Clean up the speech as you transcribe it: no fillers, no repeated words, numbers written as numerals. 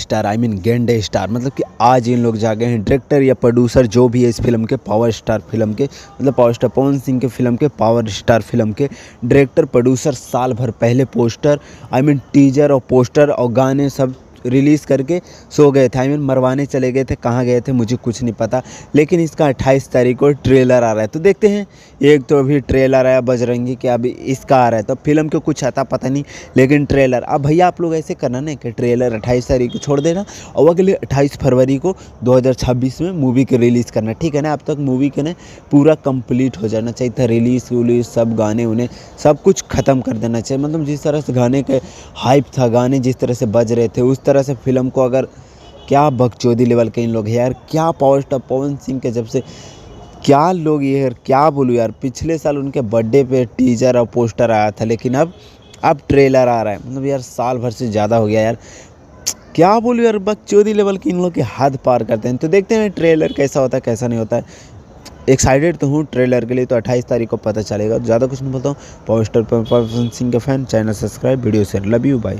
Star I mean गेंडे star, मतलब कि आज इन लोग जागे हैं डायरेक्टर या प्रोड्यूसर जो भी है इस फिल्म के, पावर स्टार फिल्म के, मतलब पावर स्टार पवन सिंह के फिल्म के, पावर स्टार फिल्म के डायरेक्टर प्रोड्यूसर साल भर पहले पोस्टर आई मीन टीजर और पोस्टर और गाने सब रिलीज़ करके सो गए थे, आई मीन मरवाने चले गए थे, कहाँ गए थे मुझे कुछ नहीं पता। लेकिन इसका 28 तारीख को ट्रेलर आ रहा है, तो देखते हैं। एक तो अभी ट्रेलर आया बजरंगी के, अभी इसका आ रहा है, तो फिल्म के कुछ आता पता नहीं, लेकिन ट्रेलर। अब भैया आप लोग ऐसे करना ना कि ट्रेलर 28 तारीख को छोड़ देना और अगले 28 फरवरी को 2026 में मूवी के रिलीज़ करना, ठीक है ना। अब तक मूवी के ना पूरा कंप्लीट हो जाना चाहिए था, रिलीज़ वलीज सब गाने उन्हें सब कुछ ख़त्म कर देना चाहिए। मतलब जिस तरह से गाने के हाइप था, गाने जिस तरह से बज रहे थे, उस तरह से फिल्म को अगर क्या बकचोदी लेवल के इन लोग हैं यार, क्या पावर स्टार पवन सिंह के जब से क्या लोग ये यार, क्या बोलूँ यार। पिछले साल उनके बर्थडे पे टीजर और पोस्टर आया था, लेकिन अब ट्रेलर आ रहा है। मतलब यार साल भर से ज़्यादा हो गया यार, क्या बोलूँ यार, बकचोदी लेवल की इन लोग की हद पार करते हैं। तो देखते हैं ट्रेलर कैसा होता है कैसा नहीं होता है। एक्साइटेड तो हूँ ट्रेलर के लिए, तो 28 तारीख को पता चलेगा। ज़्यादा कुछ नहीं बोलता हूँ। पावर स्टार पवन सिंह के fan, channel subscribe, video share, love you, bye.